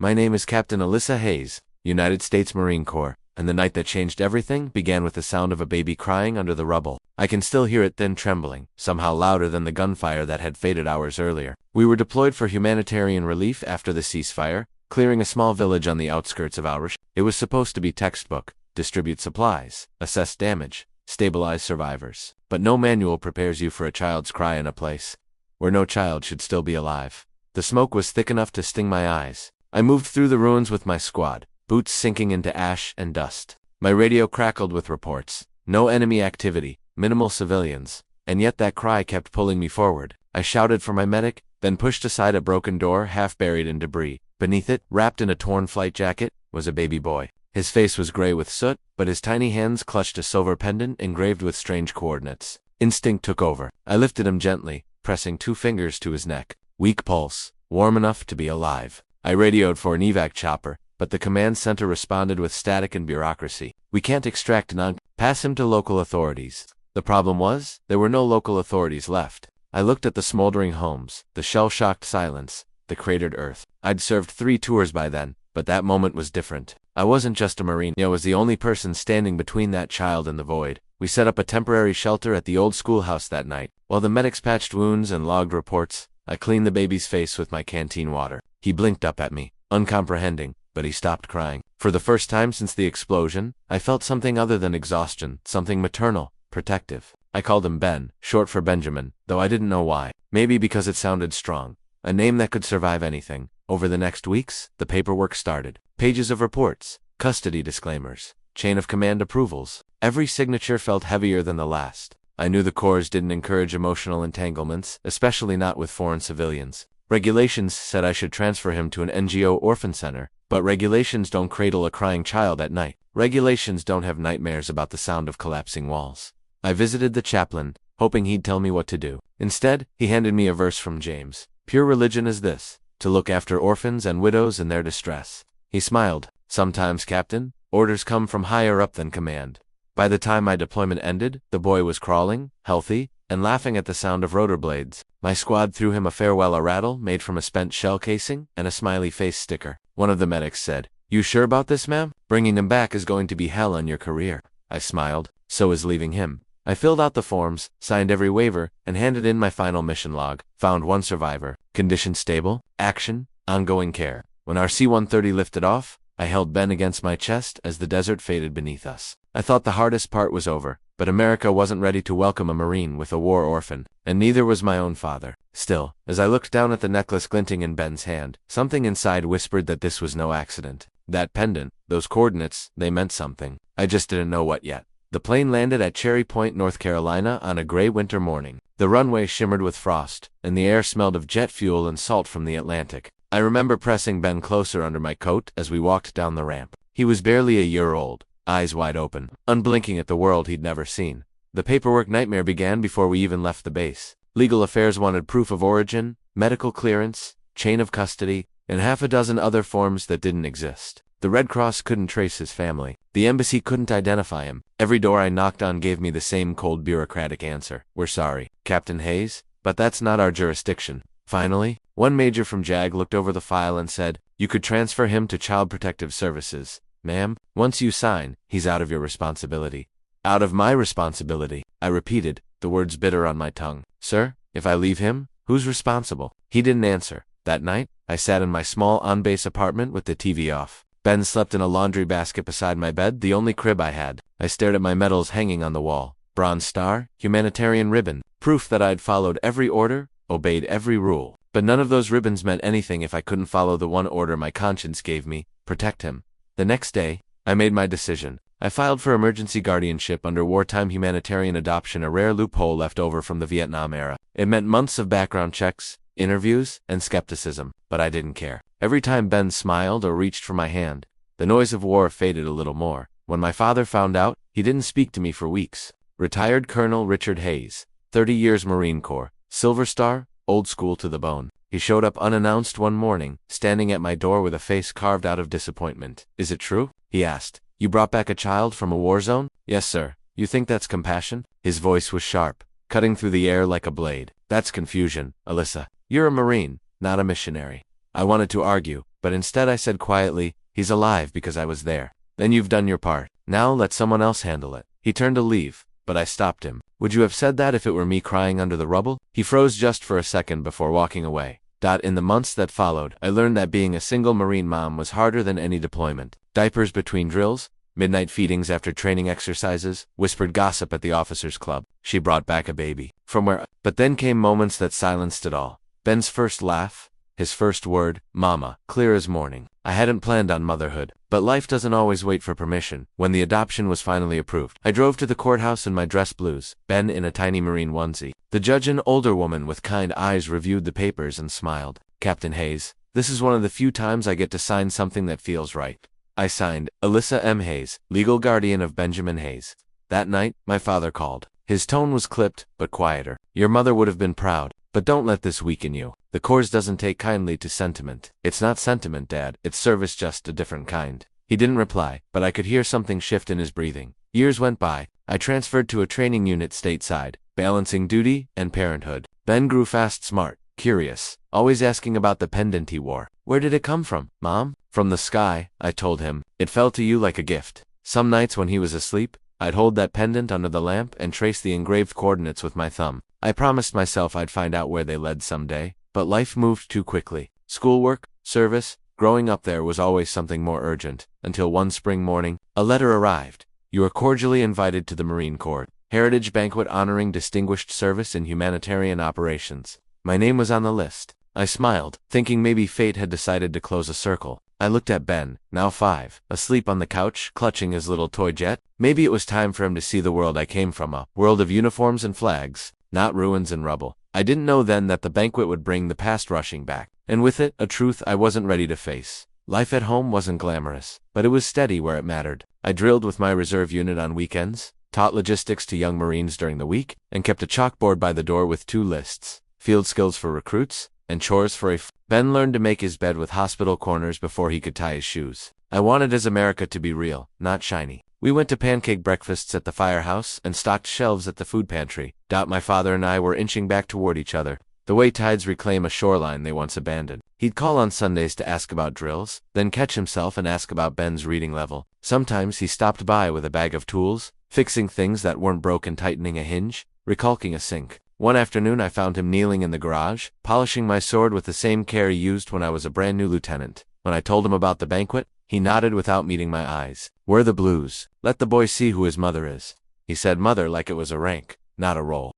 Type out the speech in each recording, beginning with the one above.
My name is Captain Alyssa Hayes, United States Marine Corps, and the night that changed everything began with the sound of a baby crying under the rubble. I can still hear it then trembling, somehow louder than the gunfire that had faded hours earlier. We were deployed for humanitarian relief after the ceasefire, clearing a small village on the outskirts of Auschwitz. It was supposed to be textbook, distribute supplies, assess damage, stabilize survivors. But no manual prepares you for a child's cry in a place where no child should still be alive. The smoke was thick enough to sting my eyes. I moved through the ruins with my squad, boots sinking into ash and dust. My radio crackled with reports. No enemy activity, minimal civilians. And yet that cry kept pulling me forward. I shouted for my medic, then pushed aside a broken door half buried in debris. Beneath it, wrapped in a torn flight jacket, was a baby boy. His face was gray with soot, but his tiny hands clutched a silver pendant engraved with strange coordinates. Instinct took over. I lifted him gently, pressing 2 fingers to his neck. Weak pulse, warm enough to be alive. I radioed for an evac chopper, but the command center responded with static and bureaucracy. We can't extract none. Pass him to local authorities. The problem was, there were no local authorities left. I looked at the smoldering homes, the shell-shocked silence, the cratered earth. I'd served 3 tours by then, but that moment was different. I wasn't just a Marine. I was the only person standing between that child and the void. We set up a temporary shelter at the old schoolhouse that night. While the medics patched wounds and logged reports, I cleaned the baby's face with my canteen water. He blinked up at me, uncomprehending, but he stopped crying. For the first time since the explosion, I felt something other than exhaustion, something maternal, protective. I called him Ben, short for Benjamin, though I didn't know why. Maybe because it sounded strong. A name that could survive anything. Over the next weeks, the paperwork started. Pages of reports, custody disclaimers, chain of command approvals. Every signature felt heavier than the last. I knew the Corps didn't encourage emotional entanglements, especially not with foreign civilians. Regulations said I should transfer him to an NGO orphan center, but regulations don't cradle a crying child at night. Regulations don't have nightmares about the sound of collapsing walls. I visited the chaplain, hoping he'd tell me what to do. Instead, he handed me a verse from James. Pure religion is this, to look after orphans and widows in their distress. He smiled. Sometimes, Captain, orders come from higher up than command. By the time my deployment ended, the boy was crawling, healthy, and laughing at the sound of rotor blades. My squad threw him a farewell rattle made from a spent shell casing and a smiley face sticker. One of the medics said, "You sure about this, ma'am? Bringing him back is going to be hell on your career." I smiled. So is leaving him. I filled out the forms, signed every waiver, and handed in my final mission log. Found 1 survivor. Condition stable. Action. Ongoing care. When our C-130 lifted off, I held Ben against my chest as the desert faded beneath us. I thought the hardest part was over, but America wasn't ready to welcome a Marine with a war orphan, and neither was my own father. Still, as I looked down at the necklace glinting in Ben's hand, something inside whispered that this was no accident. That pendant, those coordinates, they meant something. I just didn't know what yet. The plane landed at Cherry Point, North Carolina on a gray winter morning. The runway shimmered with frost, and the air smelled of jet fuel and salt from the Atlantic. I remember pressing Ben closer under my coat as we walked down the ramp. He was barely a year old, eyes wide open, unblinking at the world he'd never seen. The paperwork nightmare began before we even left the base. Legal affairs wanted proof of origin, medical clearance, chain of custody, and half a dozen other forms that didn't exist. The Red Cross couldn't trace his family. The embassy couldn't identify him. Every door I knocked on gave me the same cold bureaucratic answer. "We're sorry, Captain Hayes, but that's not our jurisdiction." Finally, one major from JAG looked over the file and said, "You could transfer him to Child Protective Services. Ma'am, once you sign, he's out of your responsibility." "Out of my responsibility," I repeated, the words bitter on my tongue. "Sir, if I leave him, who's responsible?" He didn't answer. That night, I sat in my small on-base apartment with the TV off. Ben slept in a laundry basket beside my bed, the only crib I had. I stared at my medals hanging on the wall. Bronze Star, humanitarian ribbon, proof that I'd followed every order, obeyed every rule. But none of those ribbons meant anything if I couldn't follow the one order my conscience gave me, protect him. The next day, I made my decision. I filed for emergency guardianship under wartime humanitarian adoption, a rare loophole left over from the Vietnam era. It meant months of background checks, interviews, and skepticism, but I didn't care. Every time Ben smiled or reached for my hand, the noise of war faded a little more. When my father found out, he didn't speak to me for weeks. Retired Colonel Richard Hayes, 30 years Marine Corps, Silver Star, old school to the bone. He showed up unannounced one morning, standing at my door with a face carved out of disappointment. "Is it true?" he asked. "You brought back a child from a war zone?" "Yes, sir." "You think that's compassion?" His voice was sharp, cutting through the air like a blade. "That's confusion, Alyssa. You're a Marine, not a missionary." I wanted to argue, but instead I said quietly, "He's alive because I was there." "Then you've done your part. Now let someone else handle it." He turned to leave, but I stopped him. "Would you have said that if it were me crying under the rubble?" He froze just for a second before walking away. In the months that followed, I learned that being a single Marine mom was harder than any deployment. Diapers between drills, midnight feedings after training exercises, whispered gossip at the officers' club. She brought back a baby. But then came moments that silenced it all. Ben's first laugh, his first word, "Mama," clear as morning. I hadn't planned on motherhood, but life doesn't always wait for permission. When the adoption was finally approved, I drove to the courthouse in my dress blues, Ben in a tiny Marine onesie. The judge, an older woman with kind eyes, reviewed the papers and smiled. "Captain Hayes, this is one of the few times I get to sign something that feels right." I signed, Alyssa M. Hayes, legal guardian of Benjamin Hayes. That night, my father called. His tone was clipped, but quieter. "Your mother would have been proud, but don't let this weaken you. The Corps doesn't take kindly to sentiment." "It's not sentiment, Dad. It's service, just a different kind." He didn't reply, but I could hear something shift in his breathing. Years went by. I transferred to a training unit stateside, balancing duty and parenthood. Ben grew fast, smart, curious, always asking about the pendant he wore. "Where did it come from, Mom?" "From the sky," I told him. "It fell to you like a gift." Some nights when he was asleep, I'd hold that pendant under the lamp and trace the engraved coordinates with my thumb. I promised myself I'd find out where they led someday, but life moved too quickly. Schoolwork, service, growing up there was always something more urgent, until one spring morning, a letter arrived. "You are cordially invited to the Marine Corps Heritage Banquet honoring distinguished service in humanitarian operations." My name was on the list. I smiled, thinking maybe fate had decided to close a circle. I looked at Ben, now 5, asleep on the couch, clutching his little toy jet. Maybe it was time for him to see the world I came from, a world of uniforms and flags, not ruins and rubble. I didn't know then that the banquet would bring the past rushing back, and with it, a truth I wasn't ready to face. Life at home wasn't glamorous, but it was steady where it mattered. I drilled with my reserve unit on weekends, taught logistics to young Marines during the week, and kept a chalkboard by the door with 2 lists: field skills for recruits, and chores for Ben learned to make his bed with hospital corners before he could tie his shoes. I wanted his America to be real, not shiny. We went to pancake breakfasts at the firehouse and stocked shelves at the food pantry. My father and I were inching back toward each other, the way tides reclaim a shoreline they once abandoned. He'd call on Sundays to ask about drills, then catch himself and ask about Ben's reading level. Sometimes he stopped by with a bag of tools, fixing things that weren't broken, tightening a hinge, recalking a sink. One afternoon I found him kneeling in the garage, polishing my sword with the same care he used when I was a brand new lieutenant. When I told him about the banquet, he nodded without meeting my eyes. "We're the Blues. Let the boy see who his mother is." He said mother like it was a rank, not a role.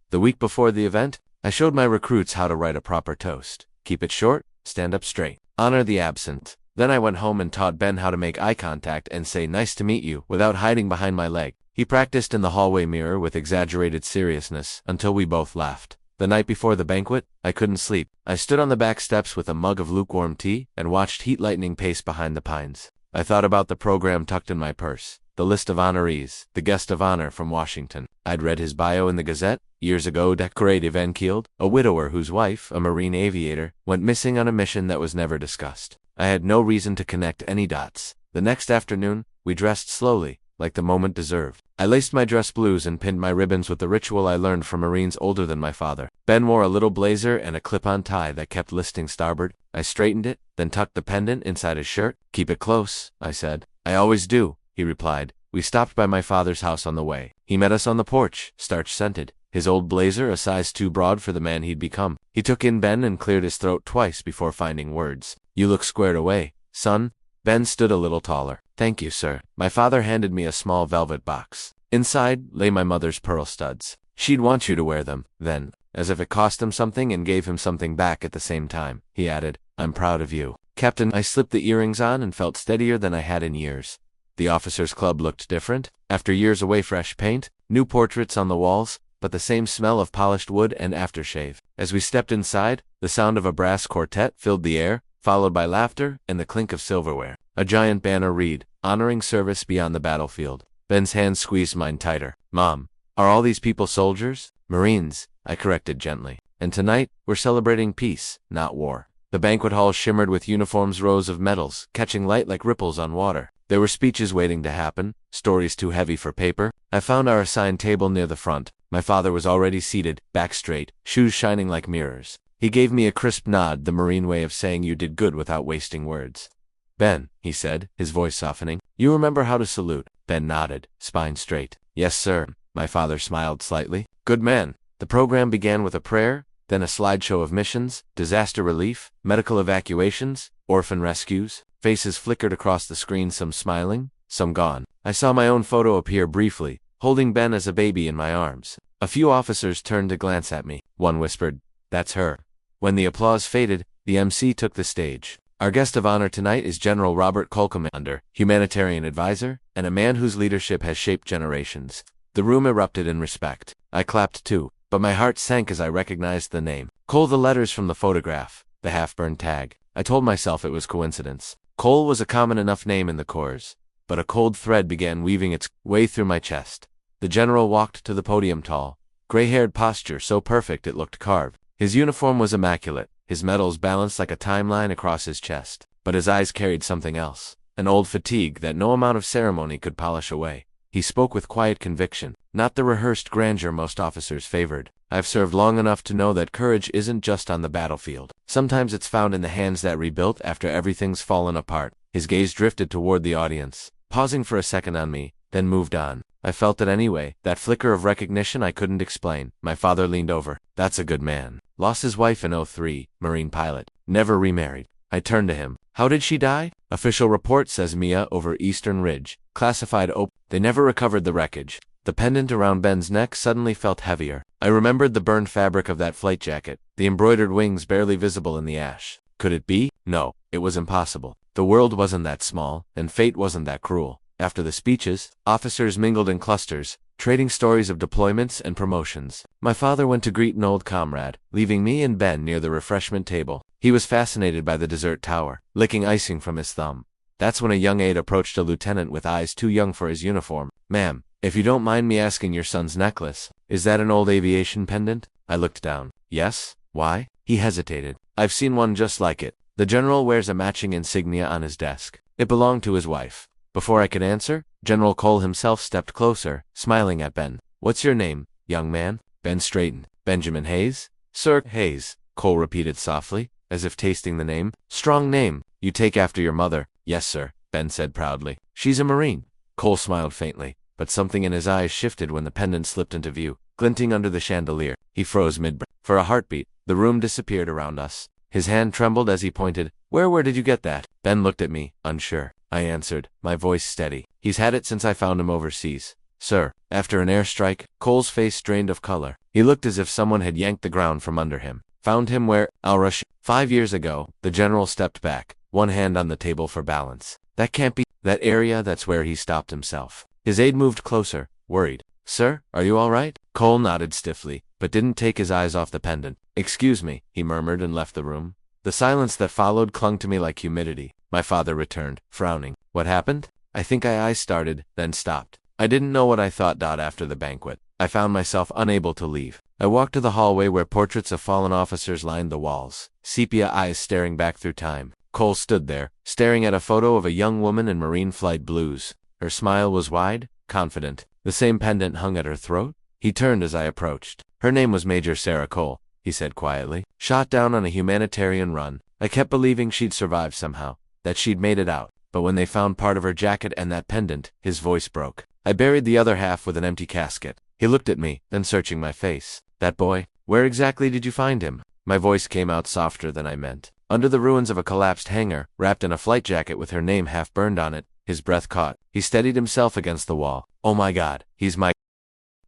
The week before the event, I showed my recruits how to write a proper toast. Keep it short, stand up straight, honor the absent. Then I went home and taught Ben how to make eye contact and say "nice to meet you" without hiding behind my leg. He practiced in the hallway mirror with exaggerated seriousness until we both laughed. The night before the banquet, I couldn't sleep. I stood on the back steps with a mug of lukewarm tea and watched heat lightning pace behind the pines. I thought about the program tucked in my purse, the list of honorees, the guest of honor from Washington. I'd read his bio in the Gazette. Years ago, decorated Van Kield, a widower whose wife, a Marine aviator, went missing on a mission that was never discussed. I had no reason to connect any dots. The next afternoon, we dressed slowly, like the moment deserved. I laced my dress blues and pinned my ribbons with the ritual I learned from Marines older than my father. Ben wore a little blazer and a clip-on tie that kept listing starboard. I straightened it, then tucked the pendant inside his shirt. "Keep it close," I said. "I always do," he replied. We stopped by my father's house on the way. He met us on the porch, starch-scented, his old blazer a size too broad for the man he'd become. He took in Ben and cleared his throat twice before finding words. "You look squared away, son." Ben stood a little taller. "Thank you, sir." My father handed me a small velvet box. Inside lay my mother's pearl studs. "She'd want you to wear them, then," as if it cost him something and gave him something back at the same time. He added, "I'm proud of you, Captain." I slipped the earrings on and felt steadier than I had in years. The officers' club looked different. After years away, fresh paint, new portraits on the walls, but the same smell of polished wood and aftershave. As we stepped inside, the sound of a brass quartet filled the air, followed by laughter and the clink of silverware. A giant banner read, "Honoring Service Beyond the Battlefield." Ben's hand squeezed mine tighter. "Mom, are all these people soldiers?" "Marines," I corrected gently. "And tonight, we're celebrating peace, not war." The banquet hall shimmered with uniforms, rows of medals, catching light like ripples on water. There were speeches waiting to happen, stories too heavy for paper. I found our assigned table near the front. My father was already seated, back straight, shoes shining like mirrors. He gave me a crisp nod, the Marine way of saying you did good without wasting words. Ben, he said, his voice softening, you remember how to salute? Ben nodded, spine straight. Yes, sir. My father smiled slightly. Good man. The program began with a prayer, then a slideshow of missions, disaster relief, medical evacuations, orphan rescues. Faces flickered across the screen, some smiling, some gone. I saw my own photo appear briefly, holding Ben as a baby in my arms. A few officers turned to glance at me. One whispered, "That's her." When the applause faded, the MC took the stage. Our guest of honor tonight is General Robert Cole, Commander, humanitarian advisor, and a man whose leadership has shaped generations. The room erupted in respect. I clapped too, but my heart sank as I recognized the name. Cole, the letters from the photograph, the half-burned tag. I told myself it was coincidence. Cole was a common enough name in the Corps, but a cold thread began weaving its way through my chest. The general walked to the podium, tall, gray-haired, posture so perfect it looked carved. His uniform was immaculate, his medals balanced like a timeline across his chest, but his eyes carried something else, an old fatigue that no amount of ceremony could polish away. He spoke with quiet conviction, not the rehearsed grandeur most officers favored. I've served long enough to know that courage isn't just on the battlefield. Sometimes it's found in the hands that rebuilt after everything's fallen apart. His gaze drifted toward the audience, pausing for a second on me, then moved on. I felt it anyway, that flicker of recognition I couldn't explain. My father leaned over. That's a good man. Lost his wife in '03, Marine pilot. Never remarried. I turned to him. How did she die? Official report says Mia over Eastern Ridge. Classified They never recovered the wreckage. The pendant around Ben's neck suddenly felt heavier. I remembered the burned fabric of that flight jacket, the embroidered wings barely visible in the ash. Could it be? No, it was impossible. The world wasn't that small, and fate wasn't that cruel. After the speeches, officers mingled in clusters, trading stories of deployments and promotions. My father went to greet an old comrade, leaving me and Ben near the refreshment table. He was fascinated by the dessert tower, licking icing from his thumb. That's when a young aide approached a lieutenant with eyes too young for his uniform. "Ma'am, if you don't mind me asking, your son's necklace, is that an old aviation pendant?" I looked down. "Yes, why?" He hesitated. "I've seen one just like it. The general wears a matching insignia on his desk. It belonged to his wife." Before I could answer, General Cole himself stepped closer, smiling at Ben. "What's your name, young man?" Ben straightened. "Benjamin Hayes?" "Sir Hayes," Cole repeated softly, as if tasting the name. "Strong name. You take after your mother." "Yes, sir," Ben said proudly. "She's a Marine." Cole smiled faintly, but something in his eyes shifted when the pendant slipped into view, glinting under the chandelier. He froze mid-breath. For a heartbeat, the room disappeared around us. His hand trembled as he pointed. Where did you get that?" Ben looked at me, unsure. I answered, my voice steady. "He's had it since I found him overseas, sir." After an airstrike, Cole's face drained of color. He looked as if someone had yanked the ground from under him. "Found him where? Al-Rush. 5 years ago." The general stepped back, one hand on the table for balance. "That can't be that area." That's where he stopped himself. His aide moved closer, worried. "Sir, are you all right?" Cole nodded stiffly, but didn't take his eyes off the pendant. "Excuse me," he murmured and left the room. The silence that followed clung to me like humidity. My father returned, frowning. "What happened?" I think I started, then stopped. I didn't know what I thought. After the banquet, I found myself unable to leave. I walked to the hallway where portraits of fallen officers lined the walls, sepia eyes staring back through time. Cole stood there, staring at a photo of a young woman in Marine flight blues. Her smile was wide, confident. The same pendant hung at her throat. He turned as I approached. "Her name was Major Sarah Cole," he said quietly. "Shot down on a humanitarian run. I kept believing she'd survive somehow, that she'd made it out. But when they found part of her jacket and that pendant," his voice broke. "I buried the other half with an empty casket." He looked at me, then searching my face. "That boy, where exactly did you find him?" My voice came out softer than I meant. "Under the ruins of a collapsed hangar, wrapped in a flight jacket with her name half burned on it." His breath caught. He steadied himself against the wall. "Oh my God, he's my—"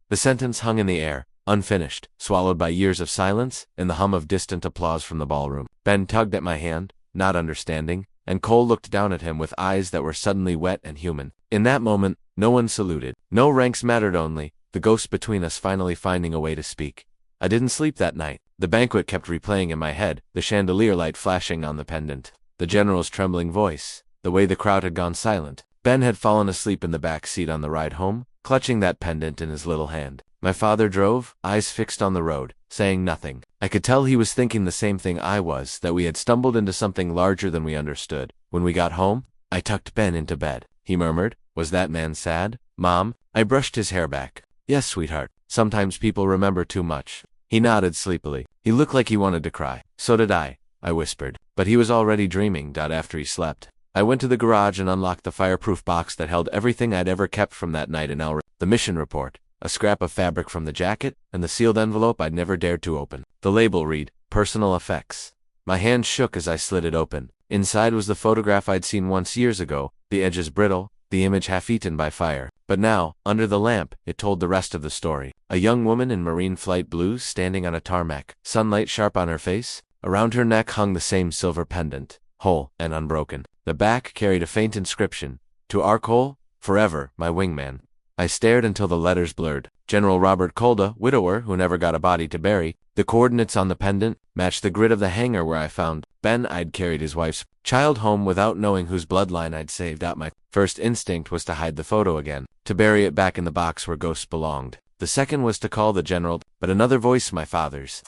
The sentence hung in the air, unfinished, swallowed by years of silence and the hum of distant applause from the ballroom. Ben tugged at my hand, not understanding, and Cole looked down at him with eyes that were suddenly wet and human. In that moment, no one saluted. No ranks mattered, only the ghost between us finally finding a way to speak. I didn't sleep that night. The banquet kept replaying in my head, the chandelier light flashing on the pendant, the general's trembling voice, the way the crowd had gone silent. Ben had fallen asleep in the back seat on the ride home, clutching that pendant in his little hand. My father drove, eyes fixed on the road, saying nothing. I could tell he was thinking the same thing I was, that we had stumbled into something larger than we understood. When we got home, I tucked Ben into bed. He murmured, "Was that man sad, Mom?" I brushed his hair back. "Yes, sweetheart. Sometimes people remember too much." He nodded sleepily. He looked like he wanted to cry. So did I whispered. But he was already dreaming. After he slept, I went to the garage and unlocked the fireproof box that held everything I'd ever kept from that night in El. The mission report, a scrap of fabric from the jacket, and the sealed envelope I'd never dared to open. The label read, Personal Effects. My hand shook as I slid it open. Inside was the photograph I'd seen once years ago, the edges brittle, the image half-eaten by fire. But now, under the lamp, it told the rest of the story. A young woman in marine flight blues standing on a tarmac, sunlight sharp on her face. Around her neck hung the same silver pendant, whole and unbroken. The back carried a faint inscription, To Arcole, forever, my wingman. I stared until the letters blurred. General Robert Kolda, widower who never got a body to bury. The coordinates on the pendant matched the grid of the hangar where I found Ben. I'd carried his wife's child home without knowing whose bloodline I'd saved out. My first instinct was to hide the photo again, to bury it back in the box where ghosts belonged. The second was to call the general, but another voice, my father's.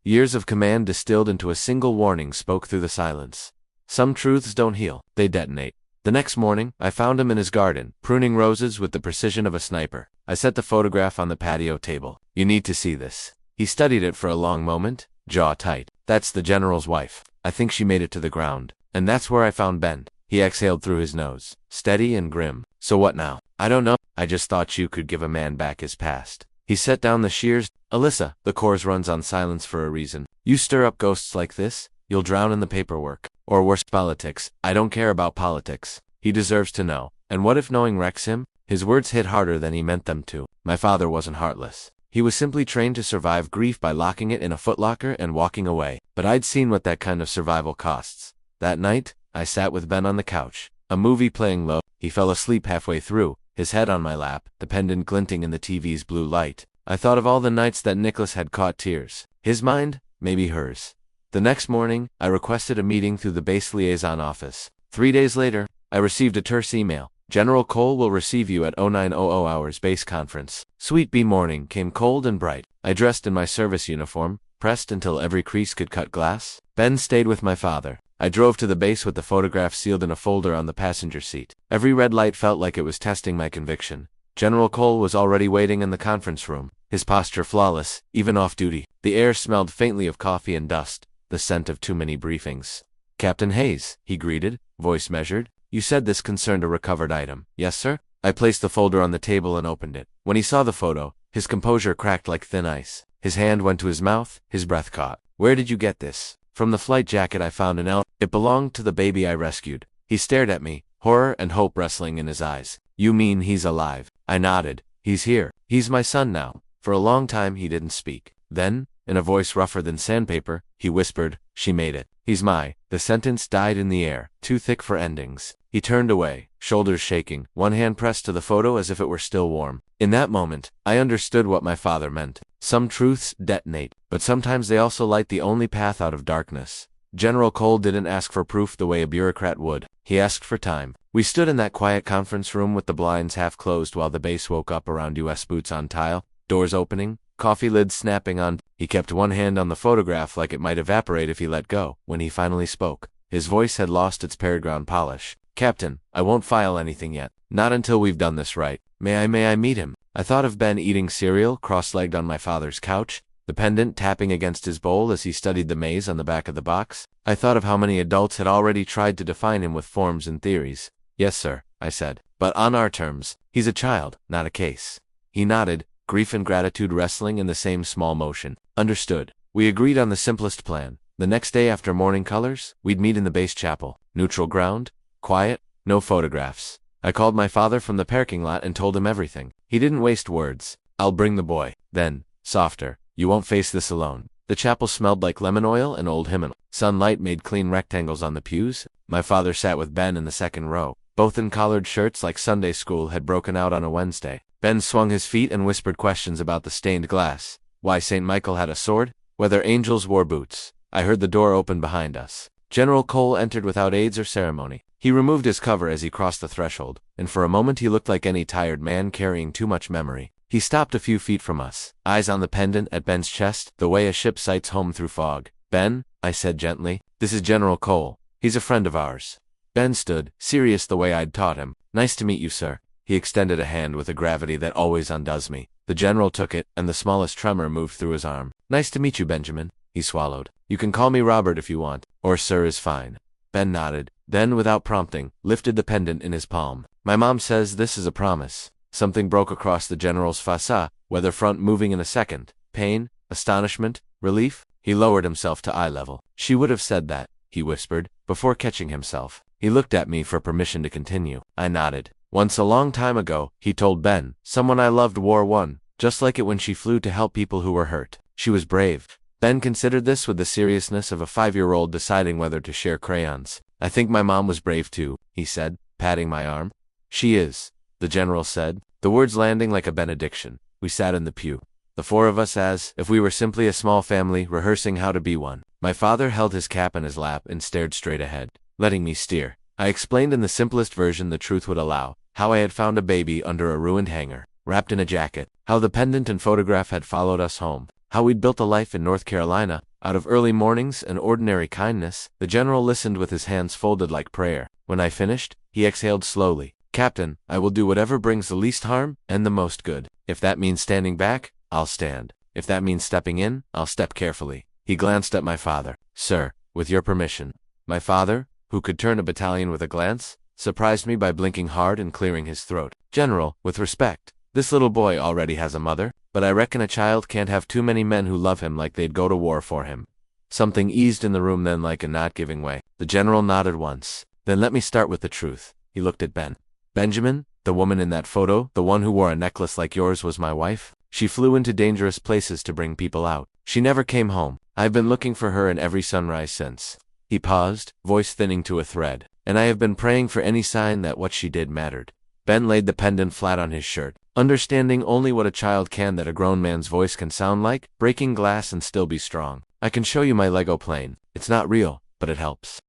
Years of command distilled into a single warning spoke through the silence. Some truths don't heal, they detonate. The next morning, I found him in his garden, pruning roses with the precision of a sniper. I set the photograph on the patio table. You need to see this. He studied it for a long moment, jaw tight. That's the general's wife. I think she made it to the ground. And that's where I found Ben. He exhaled through his nose, steady and grim. So what now? I don't know. I just thought you could give a man back his past. He set down the shears. Alyssa, the course runs on silence for a reason. You stir up ghosts like this, you'll drown in the paperwork. Or worse, politics. I don't care about politics. He deserves to know. And what if knowing wrecks him? His words hit harder than he meant them to. My father wasn't heartless. He was simply trained to survive grief by locking it in a footlocker and walking away. But I'd seen what that kind of survival costs. That night, I sat with Ben on the couch, a movie playing low. He fell asleep halfway through, his head on my lap, the pendant glinting in the TV's blue light. I thought of all the nights that Nicholas had caught tears. His mind, maybe hers. The next morning, I requested a meeting through the base liaison office. 3 days later, I received a terse email. General Cole will receive you at 0900 hours base conference. Sweet B morning came cold and bright. I dressed in my service uniform, pressed until every crease could cut glass. Ben stayed with my father. I drove to the base with the photograph sealed in a folder on the passenger seat. Every red light felt like it was testing my conviction. General Cole was already waiting in the conference room, his posture flawless, even off duty. The air smelled faintly of coffee and dust, the scent of too many briefings. Captain Hayes, he greeted, voice measured. You said this concerned a recovered item. Yes, sir? I placed the folder on the table and opened it. When he saw the photo, his composure cracked like thin ice. His hand went to his mouth, his breath caught. Where did you get this? From the flight jacket I found in El. It belonged to the baby I rescued. He stared at me, horror and hope wrestling in his eyes. You mean he's alive? I nodded. He's here. He's my son now. For a long time he didn't speak. Then, in a voice rougher than sandpaper, he whispered, She made it. He's my. The sentence died in the air, too thick for endings. He turned away, shoulders shaking, one hand pressed to the photo as if it were still warm. In that moment, I understood what my father meant. Some truths detonate, but sometimes they also light the only path out of darkness. General Cole didn't ask for proof the way a bureaucrat would. He asked for time. We stood in that quiet conference room with the blinds half closed while the base woke up around U.S. boots on tile, doors opening, coffee lids snapping on. He kept one hand on the photograph like it might evaporate if he let go. When he finally spoke, his voice had lost its pared ground polish. Captain, I won't file anything yet. Not until we've done this right. May I meet him? I thought of Ben eating cereal, cross-legged on my father's couch, the pendant tapping against his bowl as he studied the maze on the back of the box. I thought of how many adults had already tried to define him with forms and theories. Yes, sir, I said. But on our terms. He's a child, not a case. He nodded, grief and gratitude wrestling in the same small motion. Understood. We agreed on the simplest plan. The next day after morning colors, we'd meet in the base chapel. Neutral ground, quiet, no photographs. I called my father from the parking lot and told him everything. He didn't waste words. I'll bring the boy. Then, softer, you won't face this alone. The chapel smelled like lemon oil and old hymeneal. Sunlight made clean rectangles on the pews. My father sat with Ben in the second row. Both in collared shirts like Sunday school had broken out on a Wednesday. Ben swung his feet and whispered questions about the stained glass. Why St. Michael had a sword? Whether angels wore boots. I heard the door open behind us. General Cole entered without aids or ceremony. He removed his cover as he crossed the threshold, and for a moment he looked like any tired man carrying too much memory. He stopped a few feet from us, eyes on the pendant at Ben's chest, the way a ship sights home through fog. Ben, I said gently, this is General Cole. He's a friend of ours. Ben stood, serious the way I'd taught him. Nice to meet you, sir. He extended a hand with a gravity that always undoes me. The general took it, and the smallest tremor moved through his arm. Nice to meet you, Benjamin, he swallowed. You can call me Robert if you want, or sir is fine. Ben nodded, then without prompting, lifted the pendant in his palm. My mom says this is a promise. Something broke across the general's face, weather front moving in a second. Pain, astonishment, relief. He lowered himself to eye level. She would have said that, he whispered, before catching himself. He looked at me for permission to continue. I nodded. Once a long time ago, he told Ben, someone I loved wore one, just like it when she flew to help people who were hurt. She was brave. Ben considered this with the seriousness of a 5-year-old deciding whether to share crayons. I think my mom was brave too, he said, patting my arm. She is, the general said, the words landing like a benediction. We sat in the pew. The four of us as if we were simply a small family rehearsing how to be one. My father held his cap in his lap and stared straight ahead, letting me steer. I explained in the simplest version the truth would allow, how I had found a baby under a ruined hangar, wrapped in a jacket, how the pendant and photograph had followed us home, how we'd built a life in North Carolina, out of early mornings and ordinary kindness. The general listened with his hands folded like prayer. When I finished, he exhaled slowly. Captain, I will do whatever brings the least harm and the most good. If that means standing back, I'll stand. If that means stepping in, I'll step carefully. He glanced at my father. Sir, with your permission. My father, who could turn a battalion with a glance, surprised me by blinking hard and clearing his throat. General, with respect, this little boy already has a mother, but I reckon a child can't have too many men who love him like they'd go to war for him. Something eased in the room then like a not giving way. The general nodded once. Then let me start with the truth. He looked at Ben. Benjamin, the woman in that photo, the one who wore a necklace like yours was my wife. She flew into dangerous places to bring people out. She never came home. I've been looking for her in every sunrise since. He paused, voice thinning to a thread. And I have been praying for any sign that what she did mattered. Ben laid the pendant flat on his shirt, understanding only what a child can that a grown man's voice can sound like, breaking glass and still be strong. I can show you my Lego plane. It's not real, but it helps.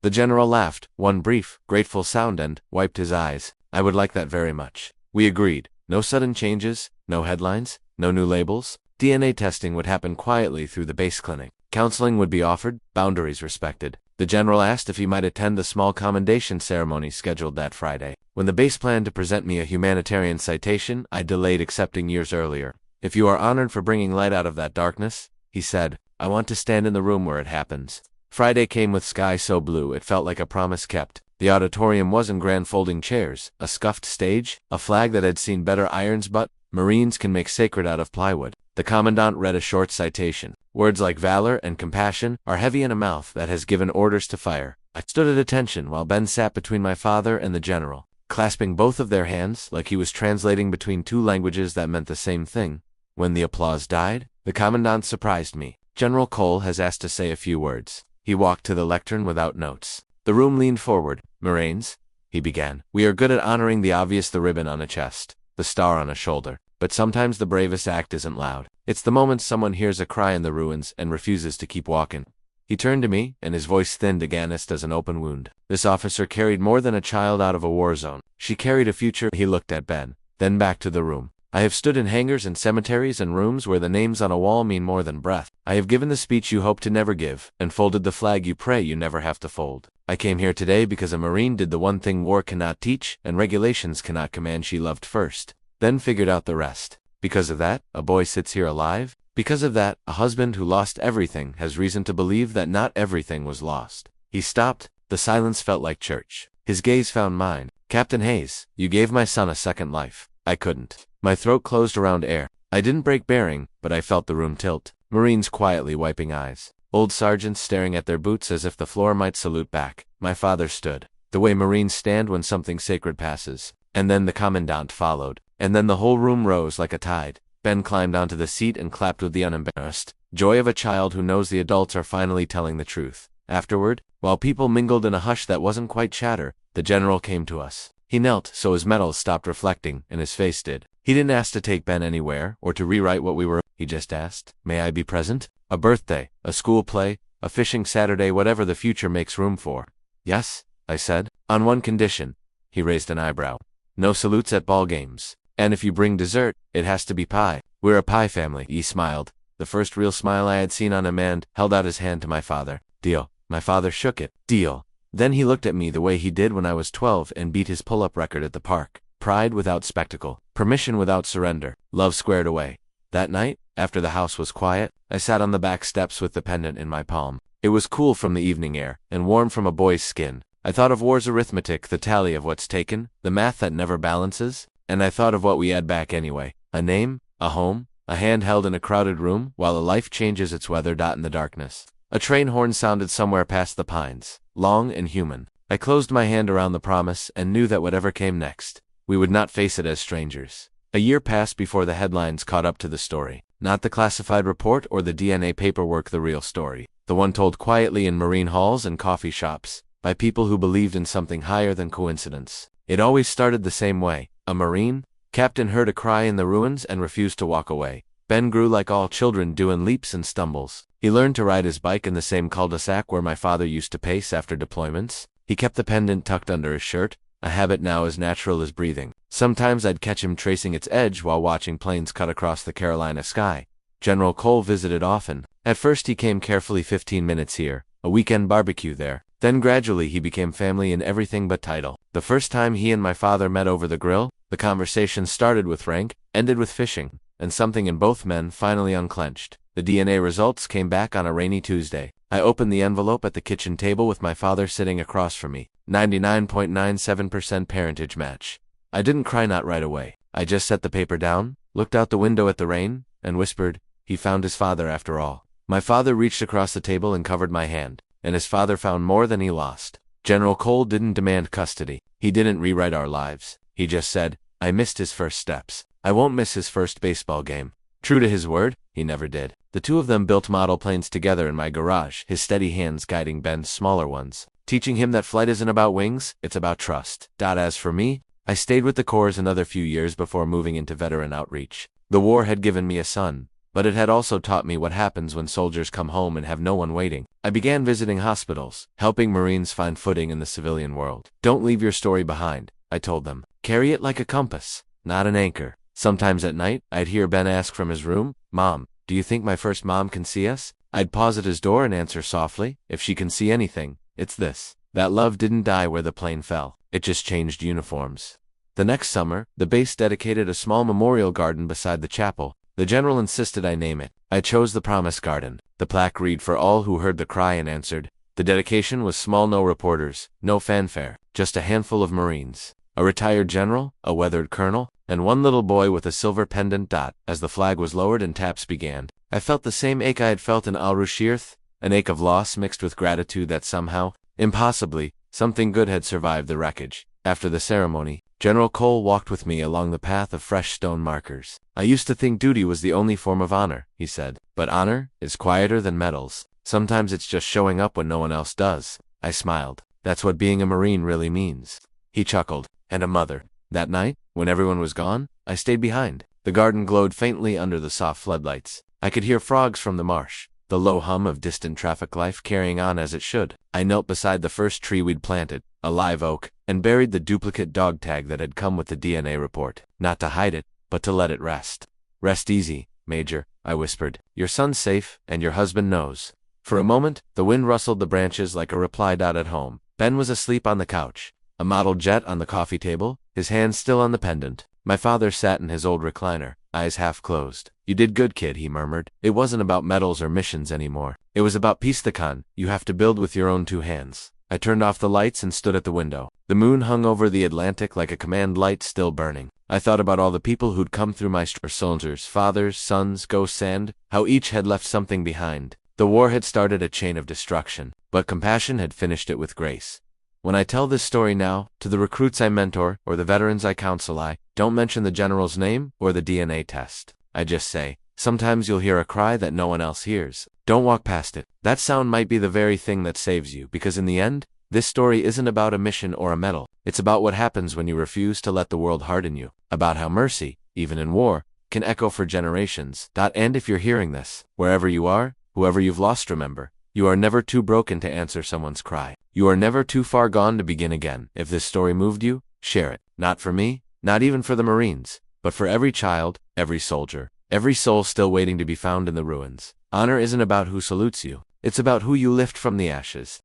The general laughed, one brief, grateful sound and wiped his eyes. I would like that very much. We agreed. No sudden changes, no headlines, no new labels. DNA testing would happen quietly through the base clinic. Counseling would be offered, boundaries respected. The general asked if he might attend the small commendation ceremony scheduled that Friday. When the base planned to present me a humanitarian citation, I delayed accepting years earlier. If you are honored for bringing light out of that darkness, he said, I want to stand in the room where it happens. Friday came with sky so blue it felt like a promise kept. The auditorium was in grand folding chairs, a scuffed stage, a flag that had seen better irons but Marines can make sacred out of plywood. The commandant read a short citation. Words like valor and compassion are heavy in a mouth that has given orders to fire. I stood at attention while Ben sat between my father and the general, clasping both of their hands like he was translating between two languages that meant the same thing. When the applause died, the commandant surprised me. General Cole has asked to say a few words. He walked to the lectern without notes. The room leaned forward. Marines, he began. We are good at honoring the obvious, the ribbon on a chest, the star on a shoulder. But sometimes the bravest act isn't loud. It's the moment someone hears a cry in the ruins and refuses to keep walking. He turned to me, and his voice thinned against as an open wound. This officer carried more than a child out of a war zone. She carried a future. He looked at Ben, then back to the room. I have stood in hangars and cemeteries and rooms where the names on a wall mean more than breath. I have given the speech you hope to never give, and folded the flag you pray you never have to fold. I came here today because a Marine did the one thing war cannot teach and regulations cannot command. She loved first, then figured out the rest. Because of that, a boy sits here alive. Because of that, a husband who lost everything has reason to believe that not everything was lost. He stopped. The silence felt like church. His gaze found mine. Captain Hayes, you gave my son a second life. I couldn't. My throat closed around air. I didn't break bearing, but I felt the room tilt. Marines quietly wiping eyes. Old sergeants staring at their boots as if the floor might salute back. My father stood, the way Marines stand when something sacred passes. And then the commandant followed. And then the whole room rose like a tide. Ben climbed onto the seat and clapped with the unembarrassed joy of a child who knows the adults are finally telling the truth. Afterward, while people mingled in a hush that wasn't quite chatter, the general came to us. He knelt so his medals stopped reflecting, and his face did. He didn't ask to take Ben anywhere, or to rewrite what we were. He just asked, may I be present? A birthday, a school play, a fishing Saturday, whatever the future makes room for. Yes, I said, on one condition. He raised an eyebrow. No salutes at ball games. And if you bring dessert, it has to be pie. We're a pie family. He smiled, the first real smile I had seen on him, and held out his hand to my father. Deal. My father shook it. Deal. Then he looked at me the way he did when I was 12 and beat his pull-up record at the park. pride without spectacle, permission without surrender, love squared away. That night, after the house was quiet, I sat on the back steps with the pendant in my palm. It was cool from the evening air, and warm from a boy's skin. I thought of war's arithmetic, the tally of what's taken, the math that never balances, and I thought of what we add back anyway. A name, a home, a hand held in a crowded room, while a life changes its weather. In the darkness, a train horn sounded somewhere past the pines, long and human. I closed my hand around the promise and knew that whatever came next, we would not face it as strangers. A year passed before the headlines caught up to the story. Not the classified report or the DNA paperwork, the real story. The one told quietly in marine halls and coffee shops, by people who believed in something higher than coincidence. It always started the same way. A Marine captain heard a cry in the ruins and refused to walk away. Ben grew like all children do in leaps and stumbles. He learned to ride his bike in the same cul-de-sac where my father used to pace after deployments. He kept the pendant tucked under his shirt, a habit now as natural as breathing. Sometimes I'd catch him tracing its edge while watching planes cut across the Carolina sky. General Cole visited often. At first he came carefully, 15 minutes here, a weekend barbecue there. Then gradually he became family in everything but title. The first time he and my father met over the grill, the conversation started with rank, ended with fishing, and something in both men finally unclenched. The DNA results came back on a rainy Tuesday. I opened the envelope at the kitchen table with my father sitting across from me. 99.97% parentage match. I didn't cry, not right away. I just set the paper down, looked out the window at the rain, and whispered, "He found his father after all." My father reached across the table and covered my hand, and his father found more than he lost. General Cole didn't demand custody. He didn't rewrite our lives. He just said, I missed his first steps. I won't miss his first baseball game. True to his word, he never did. The two of them built model planes together in my garage, his steady hands guiding Ben's smaller ones, teaching him that flight isn't about wings, it's about trust. As for me, I stayed with the Corps another few years before moving into veteran outreach. The war had given me a son, but it had also taught me what happens when soldiers come home and have no one waiting. I began visiting hospitals, helping Marines find footing in the civilian world. Don't leave your story behind, I told them. Carry it like a compass, not an anchor. Sometimes at night, I'd hear Ben ask from his room, "Mom, do you think my first mom can see us?" I'd pause at his door and answer softly, "If she can see anything, it's this." That love didn't die where the plane fell. It just changed uniforms. The next summer, the base dedicated a small memorial garden beside the chapel. The general insisted I name it. I chose the Promise Garden. The plaque read, "For all who heard the cry and answered." The dedication was small, no reporters, no fanfare, just a handful of Marines. A retired general, a weathered colonel, and one little boy with a silver pendant. As the flag was lowered and taps began, I felt the same ache I had felt in Al-Rusheerth, an ache of loss mixed with gratitude that somehow, impossibly, something good had survived the wreckage. After the ceremony, General Cole walked with me along the path of fresh stone markers. "I used to think duty was the only form of honor," he said. "But honor is quieter than medals. Sometimes it's just showing up when no one else does." I smiled. "That's what being a Marine really means." He chuckled. "And a mother." That night, when everyone was gone, I stayed behind. The garden glowed faintly under the soft floodlights. I could hear frogs from the marsh, the low hum of distant traffic life carrying on as it should. I knelt beside the first tree we'd planted, a live oak, and buried the duplicate dog tag that had come with the DNA report. Not to hide it, but to let it rest. "Rest easy, Major," I whispered. "Your son's safe, and your husband knows." For a moment, the wind rustled the branches like a reply. At home, Ben was asleep on the couch, a model jet on the coffee table, his hands still on the pendant. My father sat in his old recliner, eyes half closed. "You did good, kid," he murmured. It wasn't about medals or missions anymore. It was about peace, the kind you have to build with your own two hands. I turned off the lights and stood at the window. The moon hung over the Atlantic like a command light still burning. I thought about all the people who'd come through my soldiers, fathers, sons, ghosts, and how each had left something behind. The war had started a chain of destruction, but compassion had finished it with grace. When I tell this story now, to the recruits I mentor, or the veterans I counsel, I don't mention the general's name or the DNA test. I just say, sometimes you'll hear a cry that no one else hears. Don't walk past it. That sound might be the very thing that saves you, because in the end, this story isn't about a mission or a medal. It's about what happens when you refuse to let the world harden you. About how mercy, even in war, can echo for generations. And if you're hearing this, wherever you are, whoever you've lost, remember, you are never too broken to answer someone's cry. You are never too far gone to begin again. If this story moved you, share it. Not for me, not even for the Marines, but for every child, every soldier, every soul still waiting to be found in the ruins. Honor isn't about who salutes you. It's about who you lift from the ashes.